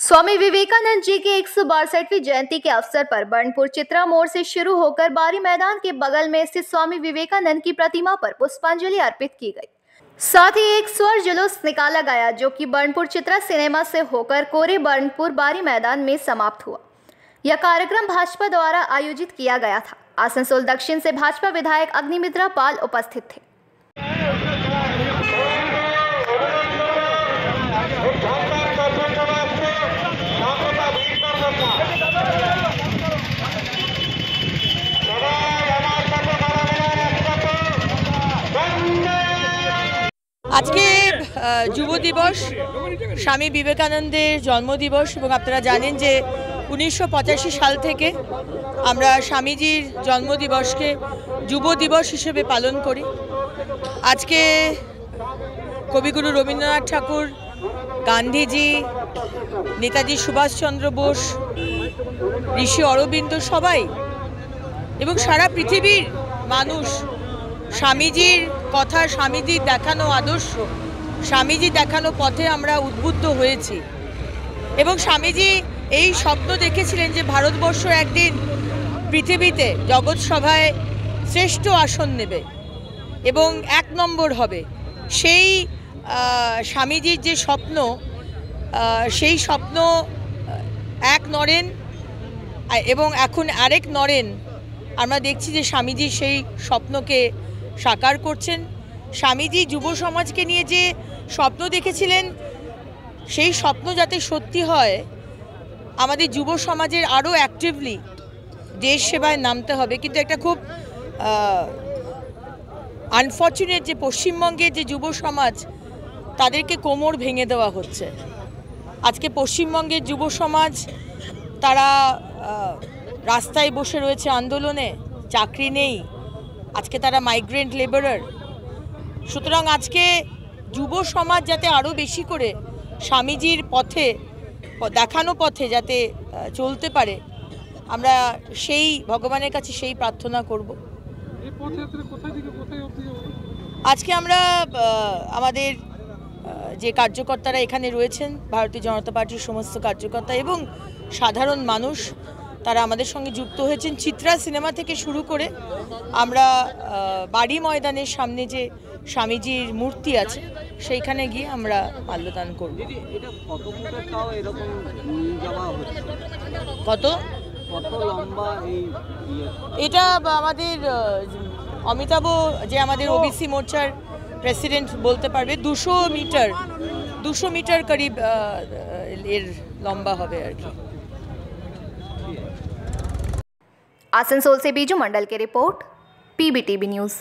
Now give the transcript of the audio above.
स्वामी विवेकानंद जी की 162वीं जयंती के अवसर पर बर्नपुर चित्रा मोड़ से शुरू होकर बारी मैदान के बगल में स्थित स्वामी विवेकानंद की प्रतिमा पर पुष्पांजलि अर्पित की गई। साथ ही एक स्वर जुलूस निकाला गया जो कि बर्नपुर चित्रा सिनेमा से होकर कोरे बर्नपुर बारी मैदान में समाप्त हुआ। यह कार्यक्रम भाजपा द्वारा आयोजित किया गया था। आसनसोल दक्षिण से भाजपा विधायक अग्निमित्रा पाल उपस्थित थे। আজকে যুব দিবস, স্বামী বিবেকানন্দের জন্মদিবস এবং আপনারা জানেন যে 1985 সাল থেকে আমরা স্বামীজির জন্মদিবসকে যুব দিবস হিসেবে পালন করি। আজকে কবিগুরু রবীন্দ্রনাথ ঠাকুর, গান্ধীজি, নেতাজি সুভাষচন্দ্র বোস, ঋষি অরবিন্দ সবাই এবং সারা পৃথিবীর মানুষ স্বামীজির কথা, স্বামীজির দেখানো আদর্শ, স্বামীজি দেখানো পথে আমরা উদ্বুদ্ধ হয়েছি এবং স্বামীজি এই স্বপ্ন দেখেছিলেন যে ভারতবর্ষ একদিন পৃথিবীতে জগৎ সভায় শ্রেষ্ঠ আসন নেবে এবং 1 নম্বর হবে। সেই স্বামীজির যে স্বপ্ন, সেই স্বপ্ন এক নরেন এবং এখন আরেক নরেন আমরা দেখছি যে স্বামীজি সেই স্বপ্নকে সাকার করছেন। স্বামীজি যুব সমাজকে নিয়ে যে স্বপ্ন দেখেছিলেন সেই স্বপ্ন যাতে সত্যি হয়, আমাদের যুব সমাজের আরও অ্যাক্টিভলি দেশ সেবায় নামতে হবে। কিন্তু একটা খুব আনফর্চুনেট যে পশ্চিমবঙ্গের যে যুব সমাজ, তাদেরকে কোমর ভেঙে দেওয়া হচ্ছে। আজকে পশ্চিমবঙ্গের যুব সমাজ তারা রাস্তায় বসে রয়েছে আন্দোলনে, চাকরি নেই, আজকে তারা মাইগ্রেন্ট লেবারার। সুতরাং আজকে যুব সমাজ যাতে আরও বেশি করে স্বামীজির পথে, দেখানো পথে যাতে চলতে পারে, আমরা সেই ভগবানের কাছে সেই প্রার্থনা করব। আজকে আমরা আমাদের যে কার্যকর্তারা এখানে রয়েছেন, ভারতীয় জনতা পার্টির সমস্ত কার্যকর্তা এবং সাধারণ মানুষ, তারা আমাদের সঙ্গে যুক্ত হয়েছেন। চিত্রা সিনেমা থেকে শুরু করে আমরা বাড়ি ময়দানের সামনে যে স্বামীজির মূর্তি আছে সেইখানে গিয়ে আমরা মাল্যদান করব। কত লম্বা এটা আমাদের অমিতাভ যে আমাদের ওবিসি মোর্চার প্রেসিডেন্ট বলতে পারবে, 200 মিটার করিব এর লম্বা হবে আর কি। आसनसोल से बीजू मंडल की रिपोर्ट, PBTV न्यूज़।